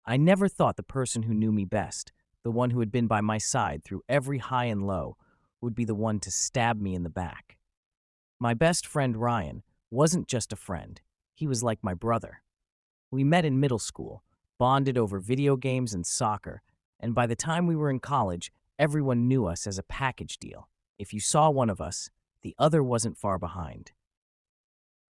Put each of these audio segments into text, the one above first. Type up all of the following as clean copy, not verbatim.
I never thought the person who knew me best, the one who had been by my side through every high and low, would be the one to stab me in the back. My best friend Ryan wasn't just a friend, he was like my brother. We met in middle school, bonded over video games and soccer, and by the time we were in college, everyone knew us as a package deal. If you saw one of us, the other wasn't far behind.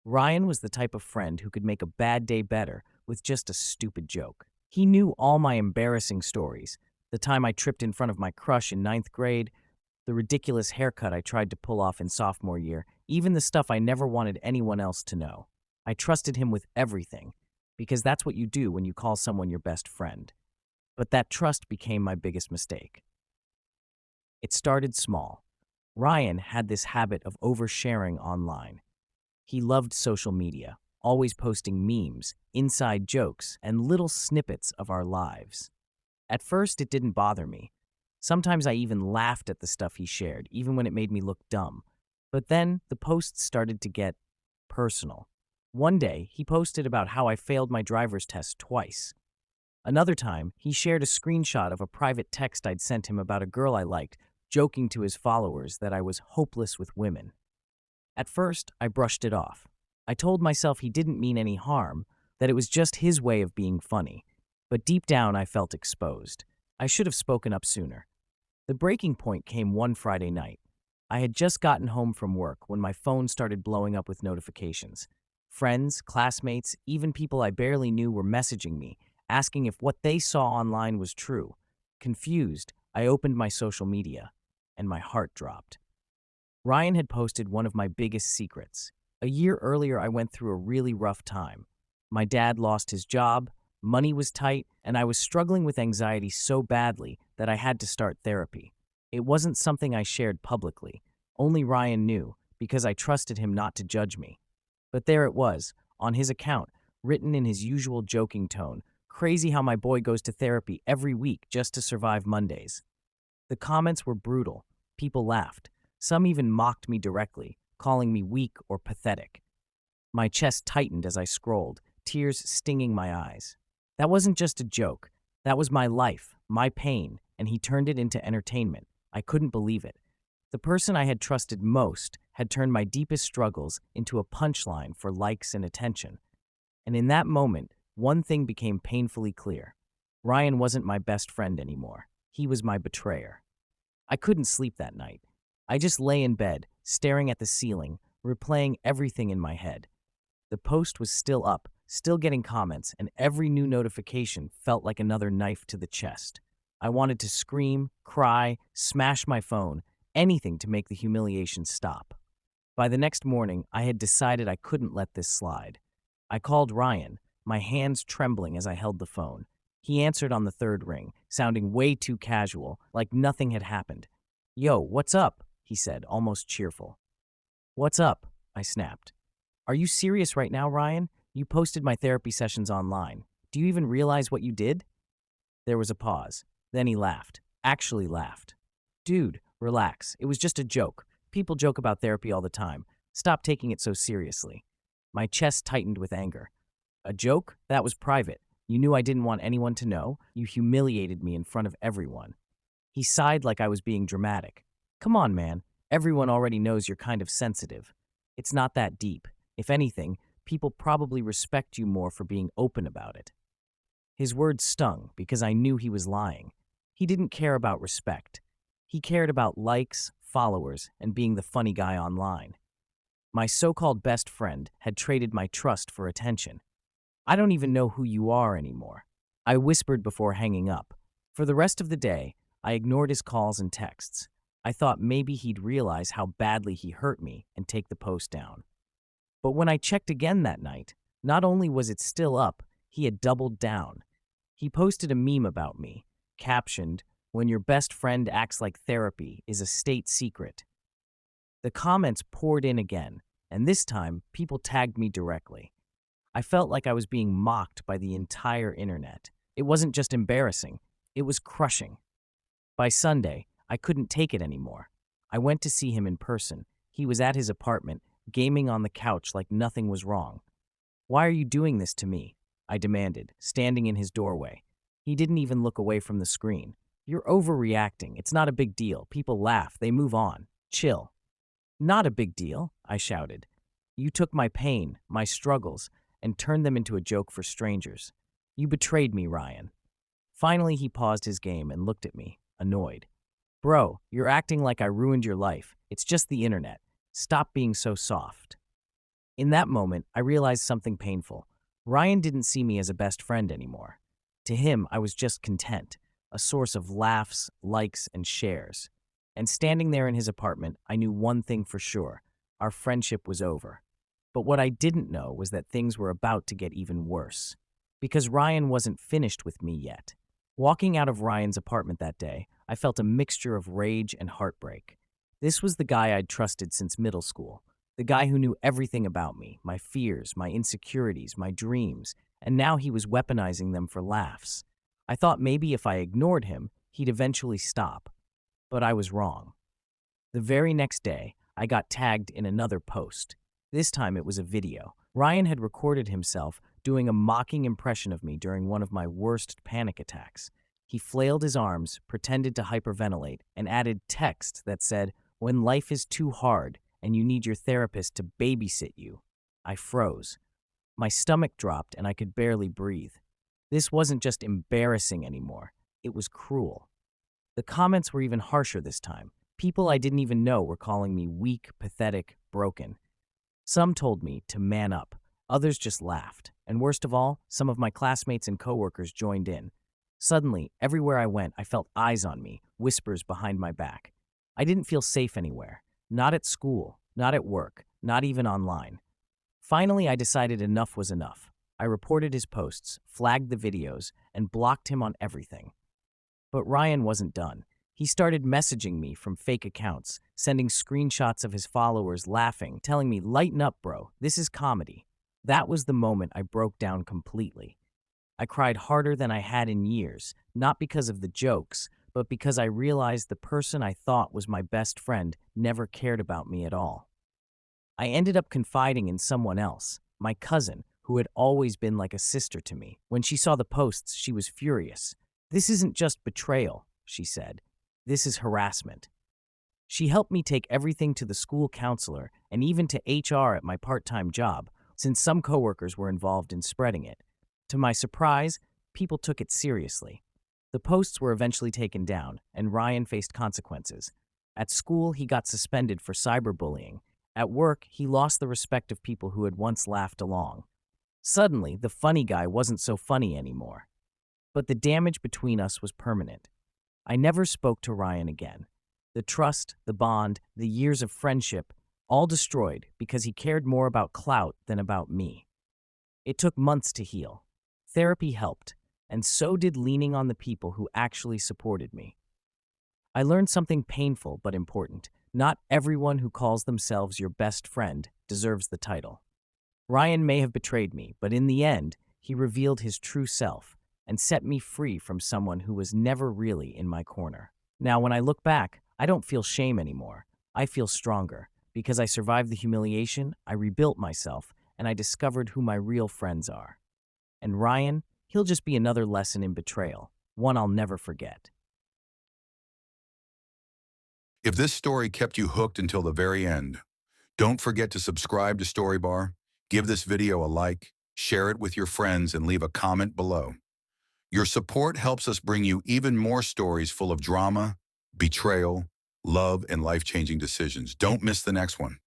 Ryan was the type of friend who could make a bad day better with just a stupid joke. He knew all my embarrassing stories, the time I tripped in front of my crush in ninth grade, the ridiculous haircut I tried to pull off in sophomore year, even the stuff I never wanted anyone else to know. I trusted him with everything, because that's what you do when you call someone your best friend. But that trust became my biggest mistake. It started small. Ryan had this habit of oversharing online. He loved social media, always posting memes, inside jokes, and little snippets of our lives. At first, it didn't bother me. Sometimes I even laughed at the stuff he shared, even when it made me look dumb. But then the posts started to get personal. One day, he posted about how I failed my driver's test twice. Another time, he shared a screenshot of a private text I'd sent him about a girl I liked, joking to his followers that I was hopeless with women. At first, I brushed it off. I told myself he didn't mean any harm, that it was just his way of being funny. But deep down, I felt exposed. I should have spoken up sooner. The breaking point came one Friday night. I had just gotten home from work when my phone started blowing up with notifications. Friends, classmates, even people I barely knew were messaging me, asking if what they saw online was true. Confused, I opened my social media, and my heart dropped. Ryan had posted one of my biggest secrets. A year earlier, I went through a really rough time. My dad lost his job, money was tight, and I was struggling with anxiety so badly that I had to start therapy. It wasn't something I shared publicly. Only Ryan knew, because I trusted him not to judge me. But there it was, on his account, written in his usual joking tone. Crazy how my boy goes to therapy every week just to survive Mondays. The comments were brutal. People laughed. Some even mocked me directly, calling me weak or pathetic. My chest tightened as I scrolled, tears stinging my eyes. That wasn't just a joke. That was my life, my pain, and he turned it into entertainment. I couldn't believe it. The person I had trusted most had turned my deepest struggles into a punchline for likes and attention. And in that moment, one thing became painfully clear. Ryan wasn't my best friend anymore. He was my betrayer. I couldn't sleep that night. I just lay in bed, staring at the ceiling, replaying everything in my head. The post was still up, still getting comments, and every new notification felt like another knife to the chest. I wanted to scream, cry, smash my phone, anything to make the humiliation stop. By the next morning, I had decided I couldn't let this slide. I called Ryan, my hands trembling as I held the phone. He answered on the third ring, sounding way too casual, like nothing had happened. "Yo, what's up?" he said, almost cheerful. "What's up?" I snapped. "Are you serious right now, Ryan? You posted my therapy sessions online. Do you even realize what you did?" There was a pause. Then he laughed. Actually laughed. "Dude, relax. It was just a joke. People joke about therapy all the time. Stop taking it so seriously." My chest tightened with anger. "A joke? That was private. You knew I didn't want anyone to know. You humiliated me in front of everyone." He sighed like I was being dramatic. "Come on, man. Everyone already knows you're kind of sensitive. It's not that deep. If anything, people probably respect you more for being open about it." His words stung because I knew he was lying. He didn't care about respect. He cared about likes, followers, and being the funny guy online. My so-called best friend had traded my trust for attention. "I don't even know who you are anymore," I whispered before hanging up. For the rest of the day, I ignored his calls and texts. I thought maybe he'd realize how badly he hurt me and take the post down. But when I checked again that night, not only was it still up, he had doubled down. He posted a meme about me, captioned, "When your best friend acts like therapy is a state secret." The comments poured in again, and this time, people tagged me directly. I felt like I was being mocked by the entire internet. It wasn't just embarrassing, it was crushing. By Sunday, I couldn't take it anymore. I went to see him in person. He was at his apartment, gaming on the couch like nothing was wrong. "Why are you doing this to me?" I demanded, standing in his doorway. He didn't even look away from the screen. You're overreacting. It's not a big deal. People laugh. They move on. Chill. Not a big deal, I shouted. You took my pain, my struggles, and turned them into a joke for strangers. You betrayed me, Ryan. Finally, he paused his game and looked at me, annoyed. Bro, you're acting like I ruined your life. It's just the internet. Stop being so soft. In that moment, I realized something painful. Ryan didn't see me as a best friend anymore. To him, I was just content, a source of laughs, likes, and shares. And standing there in his apartment, I knew one thing for sure. Our friendship was over. But what I didn't know was that things were about to get even worse. Because Ryan wasn't finished with me yet. Walking out of Ryan's apartment that day, I felt a mixture of rage and heartbreak. This was the guy I'd trusted since middle school. The guy who knew everything about me, my fears, my insecurities, my dreams, and now he was weaponizing them for laughs. I thought maybe if I ignored him, he'd eventually stop. But I was wrong. The very next day, I got tagged in another post. This time it was a video. Ryan had recorded himself doing a mocking impression of me during one of my worst panic attacks. He flailed his arms, pretended to hyperventilate, and added text that said, "When life is too hard and you need your therapist to babysit you." I froze. My stomach dropped and I could barely breathe. This wasn't just embarrassing anymore. It was cruel. The comments were even harsher this time. People I didn't even know were calling me weak, pathetic, broken. Some told me to man up. Others just laughed. And worst of all, some of my classmates and coworkers joined in. Suddenly, everywhere I went, I felt eyes on me, whispers behind my back. I didn't feel safe anywhere. Not at school, not at work, not even online. Finally, I decided enough was enough. I reported his posts, flagged the videos, and blocked him on everything. But Ryan wasn't done. He started messaging me from fake accounts, sending screenshots of his followers laughing, telling me, "Lighten up, bro. This is comedy." That was the moment I broke down completely. I cried harder than I had in years, not because of the jokes, but because I realized the person I thought was my best friend never cared about me at all. I ended up confiding in someone else, my cousin, who had always been like a sister to me. When she saw the posts, she was furious. "This isn't just betrayal," she said. "This is harassment." She helped me take everything to the school counselor and even to HR at my part-time job, since some coworkers were involved in spreading it. To my surprise, people took it seriously. The posts were eventually taken down, and Ryan faced consequences. At school, he got suspended for cyberbullying. At work, he lost the respect of people who had once laughed along. Suddenly, the funny guy wasn't so funny anymore. But the damage between us was permanent. I never spoke to Ryan again. The trust, the bond, the years of friendship, all destroyed because he cared more about clout than about me. It took months to heal. Therapy helped, and so did leaning on the people who actually supported me. I learned something painful but important. Not everyone who calls themselves your best friend deserves the title. Ryan may have betrayed me, but in the end, he revealed his true self and set me free from someone who was never really in my corner. Now, when I look back, I don't feel shame anymore. I feel stronger. Because I survived the humiliation, I rebuilt myself, and I discovered who my real friends are. And Ryan, he'll just be another lesson in betrayal, one I'll never forget. If this story kept you hooked until the very end, don't forget to subscribe to Storybar, give this video a like, share it with your friends, and leave a comment below. Your support helps us bring you even more stories full of drama, betrayal, love, and life-changing decisions. Don't miss the next one.